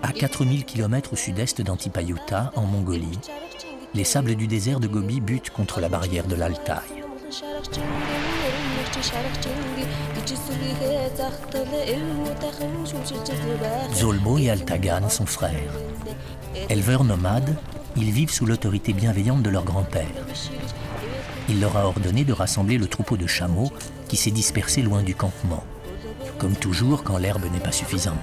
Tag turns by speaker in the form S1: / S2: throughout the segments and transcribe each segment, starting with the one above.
S1: À 4000 km au sud-est d'Antipayuta, en Mongolie, les sables du désert de Gobi butent contre la barrière de l'Altaï. Zolbo et Altagan sont frères. Éleveurs nomades, ils vivent sous l'autorité bienveillante de leur grand-père. Il leur a ordonné de rassembler le troupeau de chameaux qui s'est dispersé loin du campement, comme toujours quand l'herbe n'est pas suffisante.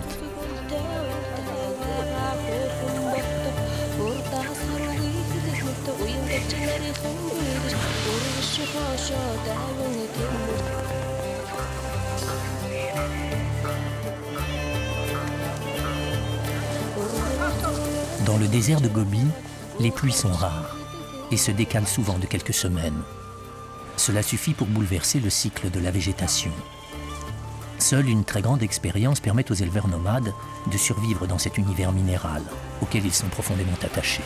S1: Dans le désert de Gobi, les pluies sont rares et se décalent souvent de quelques semaines. Cela suffit pour bouleverser le cycle de la végétation. Seule une très grande expérience permet aux éleveurs nomades de survivre dans cet univers minéral auquel ils sont profondément attachés.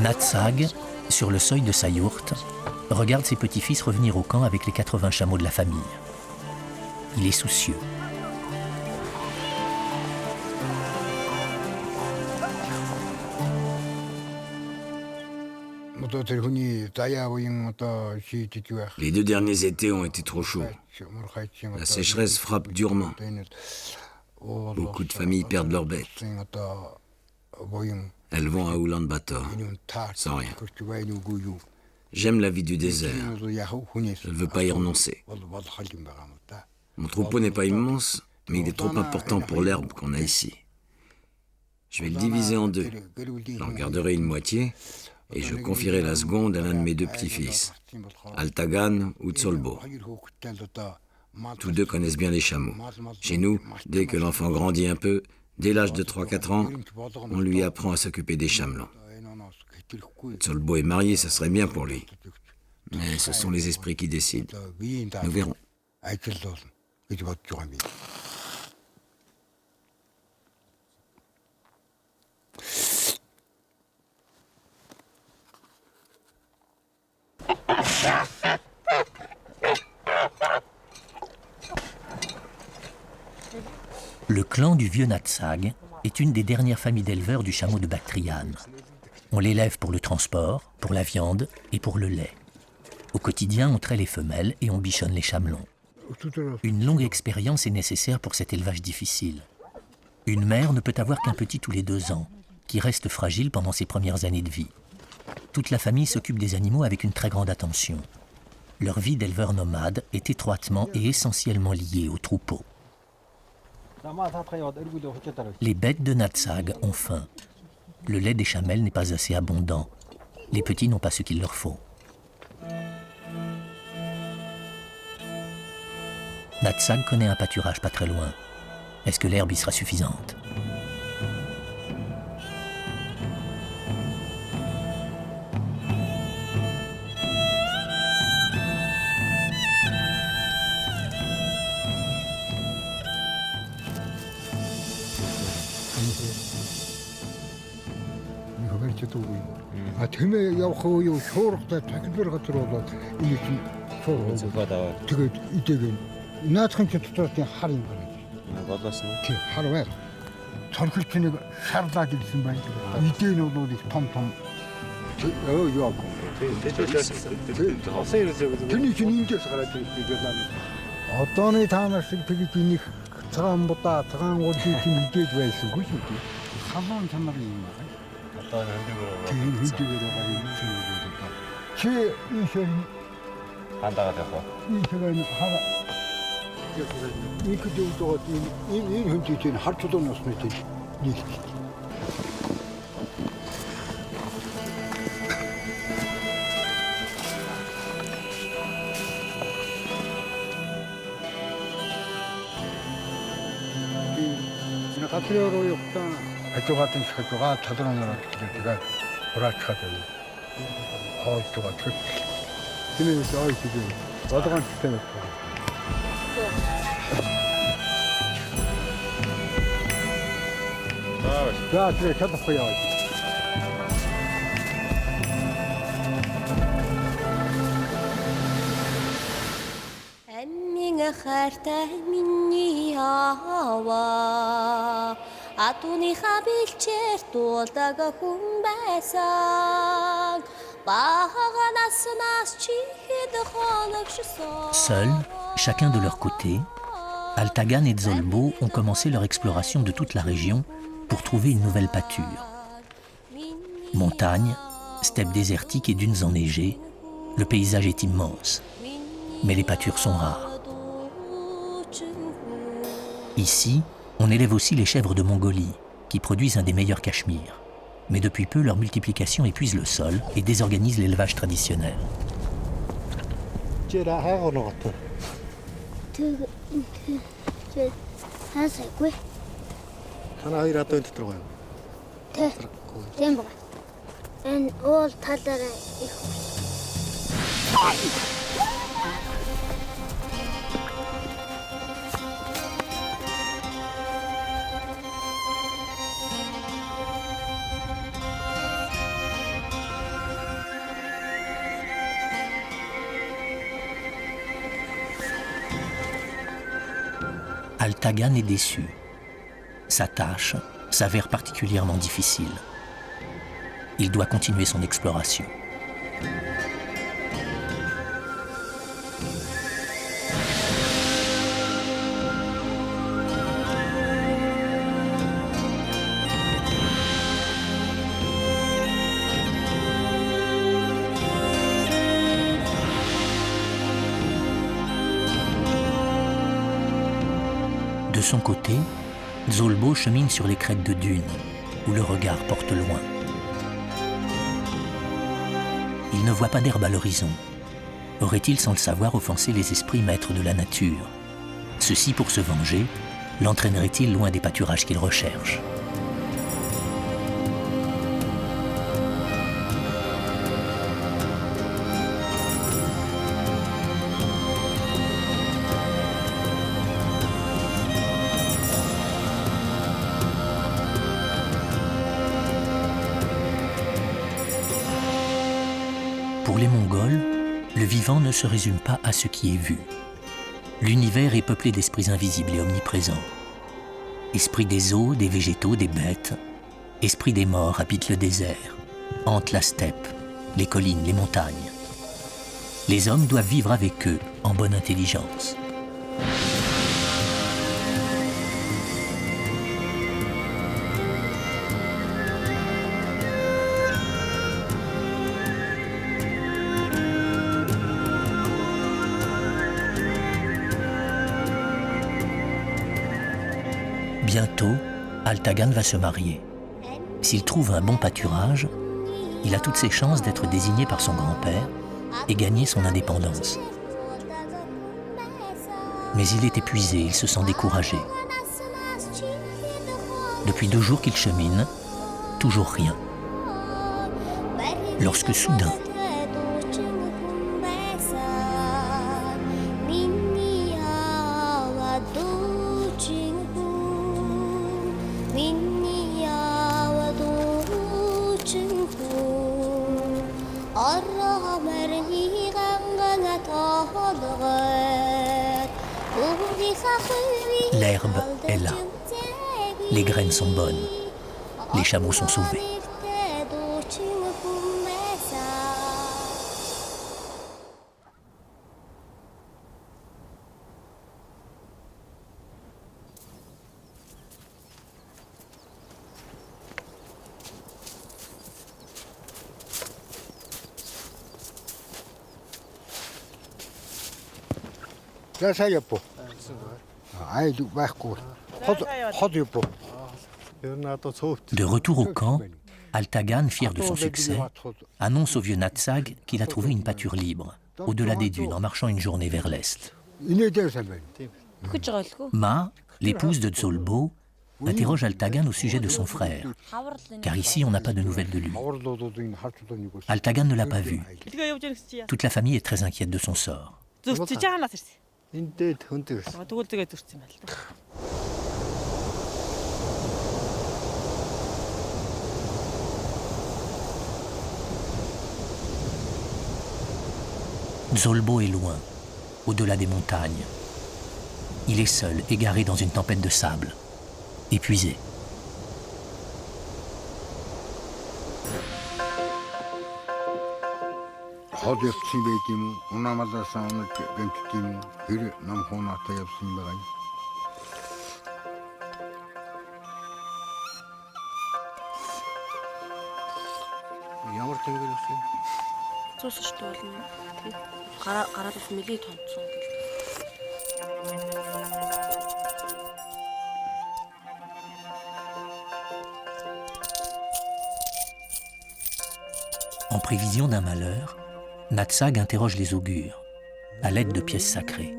S1: Natsag, sur le seuil de sa yourte, regarde ses petits-fils revenir au camp avec les 80 chameaux de la famille. Il est soucieux.
S2: Les 2 derniers étés ont été trop chauds. La sécheresse frappe durement. Beaucoup de familles perdent leurs bêtes. Elles vont à Oulan-Bator, sans rien. J'aime la vie du désert. Je ne veux pas y renoncer. Mon troupeau n'est pas immense, mais il est trop important pour l'herbe qu'on a ici. Je vais le diviser en 2. J'en garderai une moitié et je confierai la seconde à l'un de mes 2 petits-fils, Altagan ou Zolbo. Tous 2 connaissent bien les chameaux. Chez nous, dès que l'enfant grandit un peu, dès l'âge de 3-4 ans, on lui apprend à s'occuper des chamelons. Zolbo est marié, ça serait bien pour lui. Mais ce sont les esprits qui décident. Nous verrons.
S1: Le clan du vieux Natsag est une des dernières familles d'éleveurs du chameau de Bactriane. On l'élève pour le transport, pour la viande et pour le lait. Au quotidien, on traite les femelles et on bichonne les chamelons. Une longue expérience est nécessaire pour cet élevage difficile. Une mère ne peut avoir qu'un petit tous les 2 ans, qui reste fragile pendant ses premières années de vie. Toute la famille s'occupe des animaux avec une très grande attention. Leur vie d'éleveur nomade est étroitement et essentiellement liée au troupeau. Les bêtes de Natsag ont faim. Le lait des chamelles n'est pas assez abondant. Les petits n'ont pas ce qu'il leur faut. Natsag connaît un pâturage pas très loin. Est-ce que l'herbe y sera suffisante ? Seuls, chacun de leur côté, Altagan et Zolbo ont commencé leur exploration de toute la région pour trouver une nouvelle pâture. Montagnes, steppes désertiques et dunes enneigées, le paysage est immense, mais les pâtures sont rares. Ici, on élève aussi les chèvres de Mongolie, qui produisent un des meilleurs cachemires. Mais depuis peu, leur multiplication épuise le sol et désorganise l'élevage traditionnel. Altagan est déçu. Sa tâche s'avère particulièrement difficile. Il doit continuer son exploration. De son côté, Zolbo chemine sur les crêtes de dunes, où le regard porte loin. Il ne voit pas d'herbe à l'horizon. Aurait-il, sans le savoir, offensé les esprits maîtres de la nature? Ceci, pour se venger, l'entraînerait-il loin des pâturages qu'il recherche? Pour les Mongols, le vivant ne se résume pas à ce qui est vu. L'univers est peuplé d'esprits invisibles et omniprésents. Esprit des eaux, des végétaux, des bêtes. Esprit des morts habite le désert, hante la steppe, les collines, les montagnes. Les hommes doivent vivre avec eux en bonne intelligence. Bientôt, Altagan va se marier. S'il trouve un bon pâturage, il a toutes ses chances d'être désigné par son grand-père et gagner son indépendance. Mais il est épuisé, il se sent découragé. Depuis 2 jours qu'il chemine, toujours rien. Lorsque soudain, l'herbe est là. Les graines sont bonnes. Les chameaux sont sauvés. De retour au camp, Altagan, fier de son succès, annonce au vieux Natsag qu'il a trouvé une pâture libre, au-delà des dunes, en marchant une journée vers l'est. Ma, l'épouse de Zolbo, interroge Altagan au sujet de son frère, car ici on n'a pas de nouvelles de lui. Altagan ne l'a pas vu. Toute la famille est très inquiète de son sort. Zolbo est loin, au-delà des montagnes. Il est seul, égaré dans une tempête de sable, épuisé. En prévision d'un malheur, Natsag interroge les augures, à l'aide de pièces sacrées.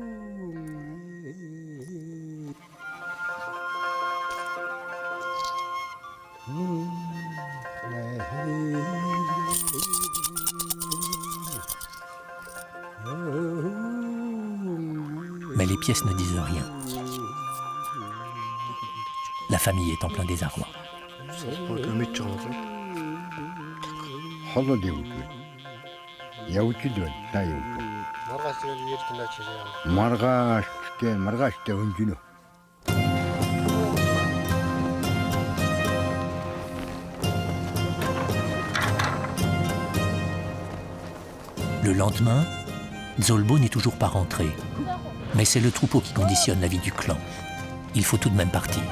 S1: Mais les pièces ne disent rien. La famille est en plein désarroi. Le lendemain, Zolbo n'est toujours pas rentré. Mais c'est le troupeau qui conditionne la vie du clan. Il faut tout de même partir.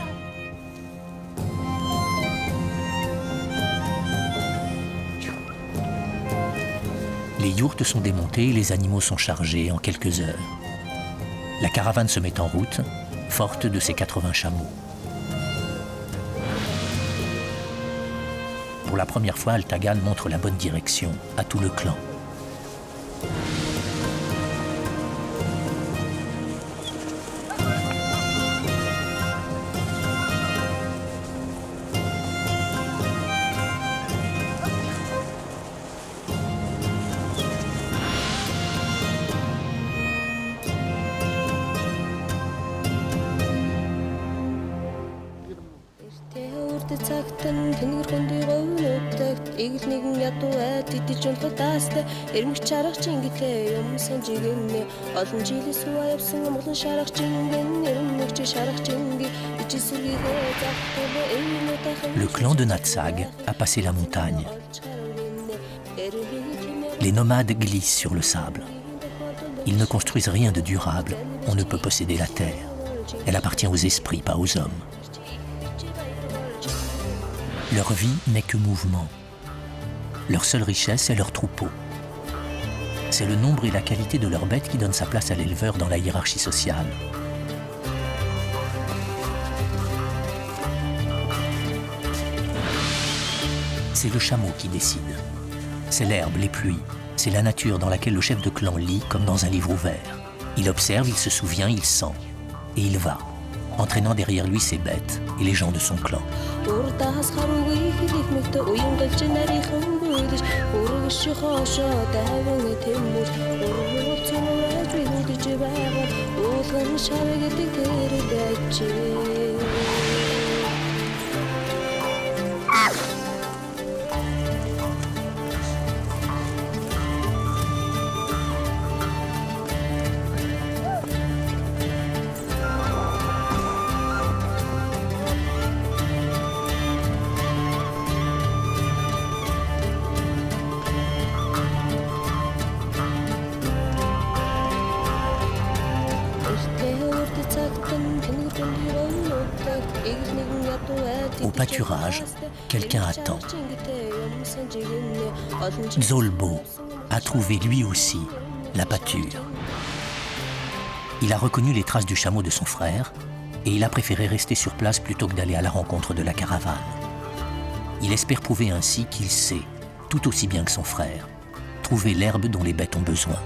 S1: Les yourtes sont démontées et les animaux sont chargés en quelques heures. La caravane se met en route, forte de ses 80 chameaux. Pour la première fois, Altagan montre la bonne direction à tout le clan. Le clan de Natsag a passé la montagne. Les nomades glissent sur le sable. Ils ne construisent rien de durable. On ne peut posséder la terre. Elle appartient aux esprits, pas aux hommes. Leur vie n'est que mouvement. Leur seule richesse est leur troupeau. C'est le nombre et la qualité de leurs bêtes qui donnent sa place à l'éleveur dans la hiérarchie sociale. C'est le chameau qui décide. C'est l'herbe, les pluies. C'est la nature dans laquelle le chef de clan lit comme dans un livre ouvert. Il observe, il se souvient, il sent. Et il va, entraînant derrière lui ses bêtes et les gens de son clan. Au pâturage, quelqu'un attend. Zolbo a trouvé lui aussi la pâture. Il a reconnu les traces du chameau de son frère et il a préféré rester sur place plutôt que d'aller à la rencontre de la caravane. Il espère prouver ainsi qu'il sait, tout aussi bien que son frère, trouver l'herbe dont les bêtes ont besoin.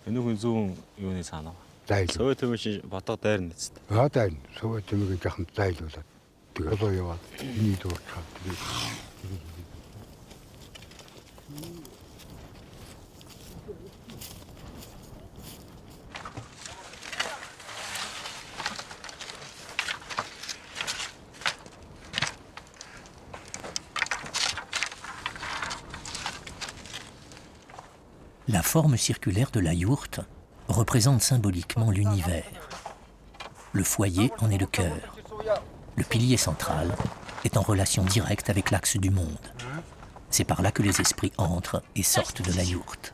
S3: Энүүхэн зүүн юуны цаана. Сувэ төмөш батга дайр нэст.
S4: Дай. Сувэ төмөг жахан дайлуулаад. Тэгээ болоо яваад миний дуурчаад тэгээ.
S1: La forme circulaire de la yourte représente symboliquement l'univers. Le foyer en est le cœur. Le pilier central est en relation directe avec l'axe du monde. C'est par là que les esprits entrent et sortent de la yourte.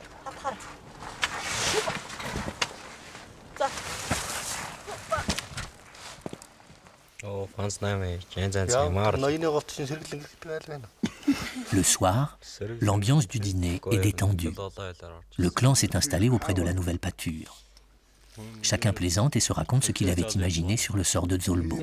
S1: Le soir, l'ambiance du dîner est détendue. Le clan s'est installé auprès de la nouvelle pâture. Chacun plaisante et se raconte ce qu'il avait imaginé sur le sort de Zolbo.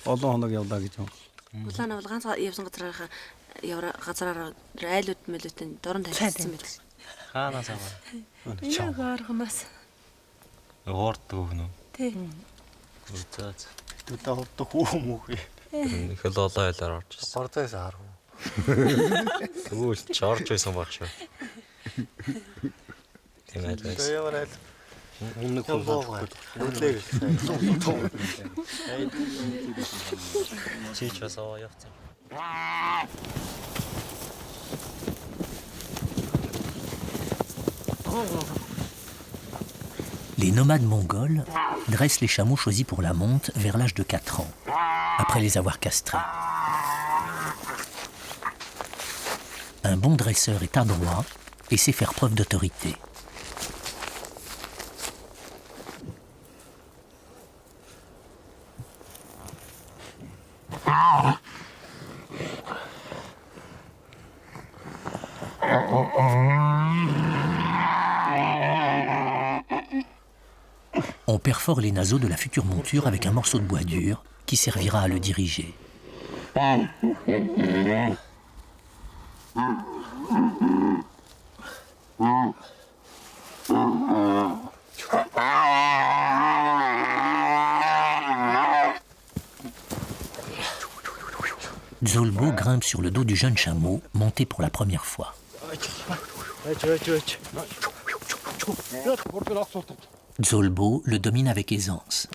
S5: Олон хоног явлаа гэж юм. Улаанаа бол ганц явсан газраараа газраараа айлууд мэлүүдэн дорн тавьчихсан мэт.
S3: Хаанаас аваа?
S5: Яг оргоноос.
S3: Хоортдаг гэнэ.
S5: Тий.
S3: Үзээз.
S5: Түлээ хурддаг хүмүүх.
S3: Их л олон айлаар орж ирсэн.
S5: Бордоос харав.
S3: Тэгвэл чарж байсан багш. Тийм айлаас.
S5: Яваар айл.
S3: Өмнөх хөлөө.
S5: Үлээ.
S3: Чич басаа явцсан.
S1: Les nomades mongols dressent les chameaux choisis pour la monte vers l'âge de 4 ans, après les avoir castrés. Un bon dresseur est adroit et sait faire preuve d'autorité. On perfore les naseaux de la future monture avec un morceau de bois dur qui servira à le diriger. Zolbo grimpe sur le dos du jeune chameau, monté pour la première fois. Zolbo le domine avec aisance.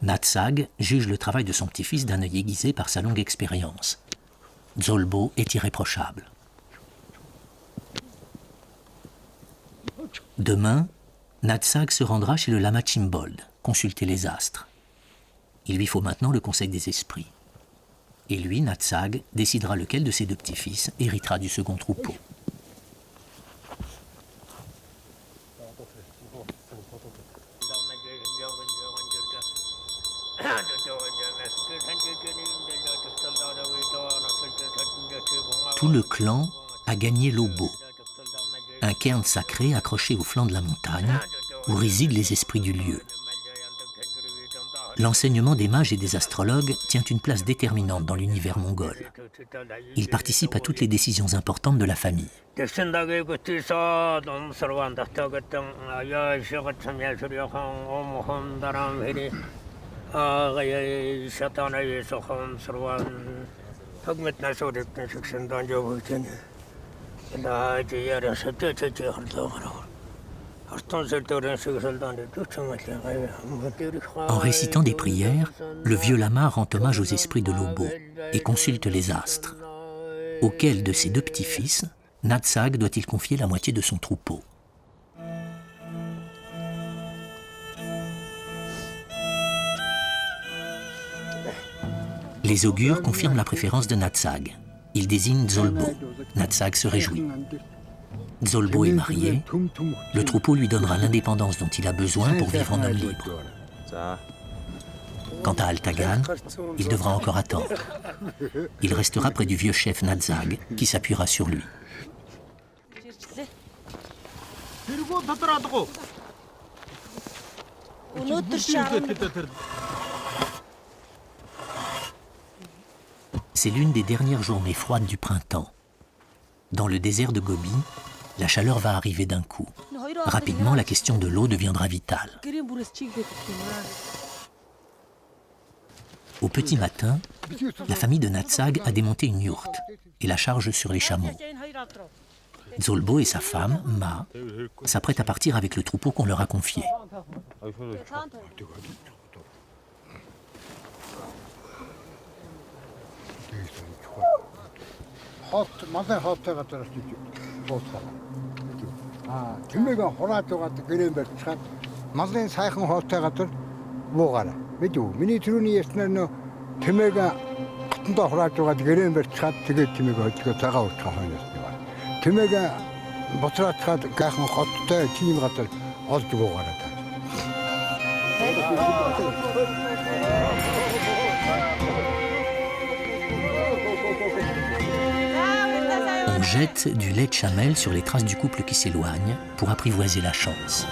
S1: Natsag juge le travail de son petit-fils d'un œil aiguisé par sa longue expérience. Zolbo est irréprochable. Demain, Natsag se rendra chez le lama Chimbold, consulter les astres. Il lui faut maintenant le conseil des esprits. Et lui, Natsag, décidera lequel de ses deux petits-fils héritera du second troupeau. Tout le clan a gagné Lobo, un cairn sacré accroché au flanc de la montagne où résident les esprits du lieu. L'enseignement des mages et des astrologues tient une place déterminante dans l'univers mongol. Ils participent à toutes les décisions importantes de la famille. En récitant des prières, le vieux lama rend hommage aux esprits de Lobo et consulte les astres. Auquel de ses deux petits-fils, Natsag doit-il confier la moitié de son troupeau? Les augures confirment la préférence de Natsag. Ils désignent Zolbo. Natsag se réjouit. Zolbo est marié. Le troupeau lui donnera l'indépendance dont il a besoin pour vivre en homme libre. Quant à Altagan, il devra encore attendre. Il restera près du vieux chef Natsag, qui s'appuiera sur lui. C'est l'une des dernières journées froides du printemps. Dans le désert de Gobi, la chaleur va arriver d'un coup. Rapidement, la question de l'eau deviendra vitale. Au petit matin, la famille de Natsag a démonté une yourte et la charge sur les chameaux. Zolbo et sa femme, Ma, s'apprêtent à partir avec le troupeau qu'on leur a confié. On jette du lait de chamelle sur les traces du couple qui s'éloigne pour apprivoiser la chance.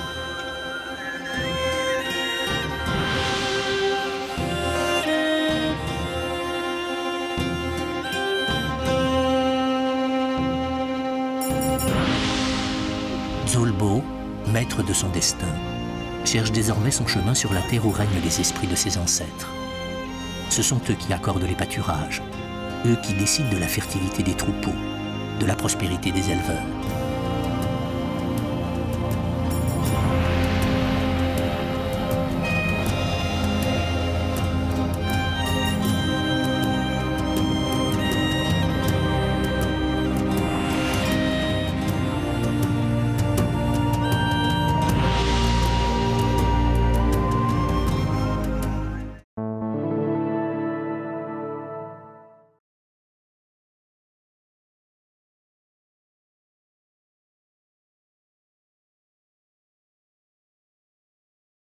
S1: Zolbo, maître de son destin, cherche désormais son chemin sur la terre où règnent les esprits de ses ancêtres. Ce sont eux qui accordent les pâturages, eux qui décident de la fertilité des troupeaux, de la prospérité des éleveurs.